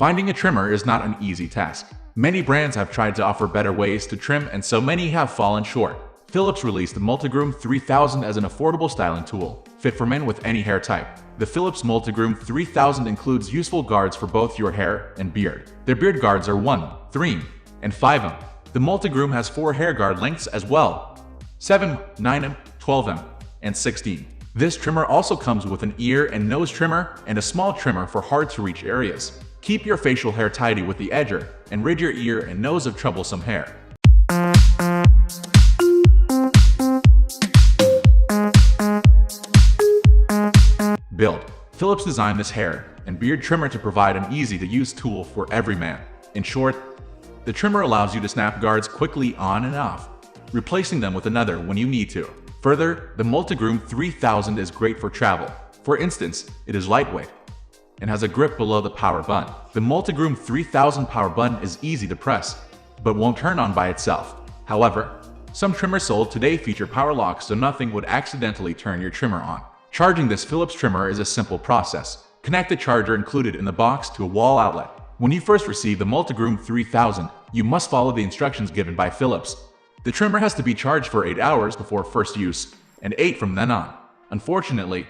Finding a trimmer is not an easy task. Many brands have tried to offer better ways to trim, and so many have fallen short. Philips released the Multigroom 3000 as an affordable styling tool, fit for men with any hair type. The Philips Multigroom 3000 includes useful guards for both your hair and beard. Their beard guards are 1, 3, and 5 mm. The Multigroom has 4 hair guard lengths as well: 7, 9 mm, 12 mm, and 16. This trimmer also comes with an ear and nose trimmer and a small trimmer for hard-to-reach areas. Keep your facial hair tidy with the edger and rid your ear and nose of troublesome hair. Build. Philips designed this hair and beard trimmer to provide an easy-to-use tool for every man. In short, the trimmer allows you to snap guards quickly on and off, replacing them with another when you need to. Further, the Multigroom 3000 is great for travel. For instance, it is lightweight and has a grip below the power button. The Multigroom 3000 power button is easy to press, but won't turn on by itself. However, some trimmers sold today feature power locks, so nothing would accidentally turn your trimmer on. Charging this Philips trimmer is a simple process. Connect the charger included in the box to a wall outlet. When you first receive the Multigroom 3000, you must follow the instructions given by Philips. The trimmer has to be charged for 8 hours before first use, and 8 from then on. Unfortunately,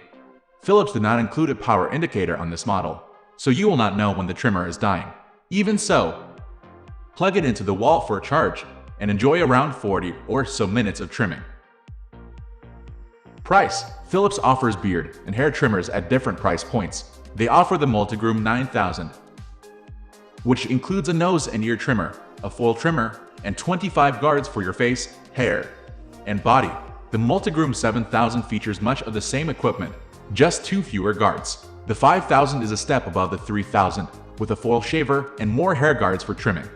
Philips did not include a power indicator on this model, so you will not know when the trimmer is dying. Even so, plug it into the wall for a charge, and enjoy around 40 or so minutes of trimming. Price. Philips offers beard and hair trimmers at different price points. They offer the Multigroom 9000, which includes a nose and ear trimmer, a full trimmer, and 25 guards for your face, hair, and body. The Multigroom 7000 features much of the same equipment, just 2 fewer guards. The 5000 is a step above the 3000, with a full shaver and more hair guards for trimming.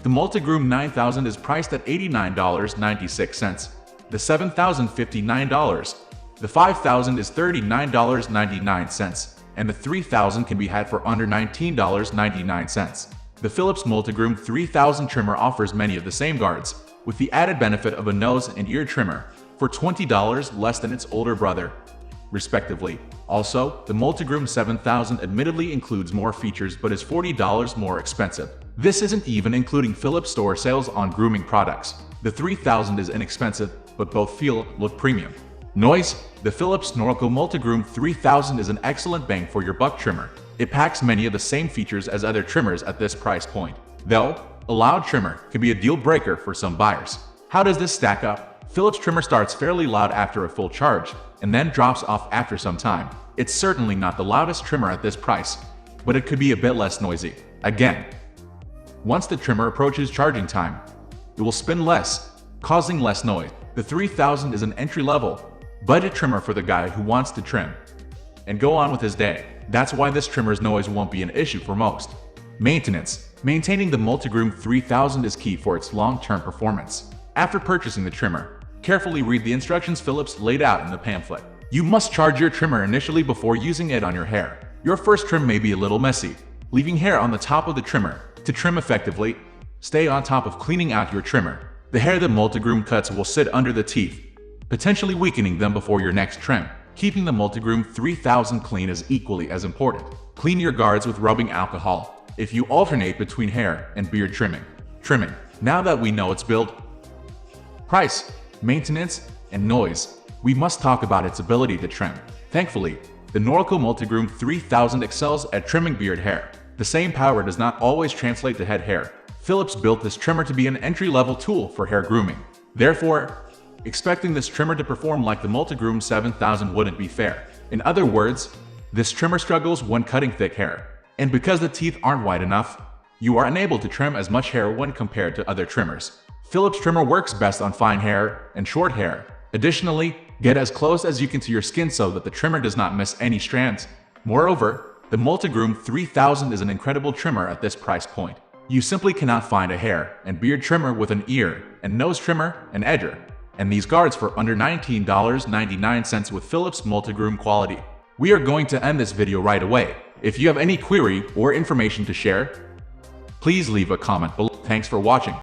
The Multigroom 9000 is priced at $89.96. The 7000 $59. The 5000 is $39.99, and the 3000 can be had for under $19.99. The Philips Multigroom 3000 trimmer offers many of the same guards, with the added benefit of a nose and ear trimmer, for $20 less than its older brother, respectively. Also, the Multigroom 7000 admittedly includes more features but is $40 more expensive. This isn't even including Philips store sales on grooming products. The 3000 is inexpensive, but both look premium. Noise. The Philips Norelco Multigroom 3000 is an excellent bang for your buck trimmer. It packs many of the same features as other trimmers at this price point. Though, a loud trimmer can be a deal breaker for some buyers. How does this stack up? Philips trimmer starts fairly loud after a full charge, and then drops off after some time. It's certainly not the loudest trimmer at this price, but it could be a bit less noisy. Again, once the trimmer approaches charging time, it will spin less, causing less noise. The 3000 is an entry-level budget trimmer for the guy who wants to trim and go on with his day. That's why this trimmer's noise won't be an issue for most. Maintenance. Maintaining the Multigroom 3000 is key for its long-term performance. After purchasing the trimmer, carefully read the instructions Philips laid out in the pamphlet. You must charge your trimmer initially before using it on your hair. Your first trim may be a little messy, leaving hair on the top of the trimmer. To trim effectively, stay on top of cleaning out your trimmer. The hair the Multigroom cuts will sit under the teeth, potentially weakening them before your next trim. Keeping the Multigroom 3000 clean is equally as important. Clean your guards with rubbing alcohol if you alternate between hair and beard trimming. Now that we know its build, price, maintenance, and noise, we must talk about its ability to trim. Thankfully, the Norelco Multigroom 3000 excels at trimming beard hair. The same power does not always translate to head hair. Philips built this trimmer to be an entry-level tool for hair grooming. Therefore, expecting this trimmer to perform like the Multigroom 7000 wouldn't be fair. In other words, this trimmer struggles when cutting thick hair. And because the teeth aren't wide enough, you are unable to trim as much hair when compared to other trimmers. Philips trimmer works best on fine hair and short hair. Additionally, get as close as you can to your skin so that the trimmer does not miss any strands. Moreover, the Multigroom 3000 is an incredible trimmer at this price point. You simply cannot find a hair and beard trimmer with an ear and nose trimmer and edger, and these guards for under $19.99 with Philips Multigroom quality. We are going to end this video right away. If you have any query or information to share, please leave a comment below. Thanks for watching.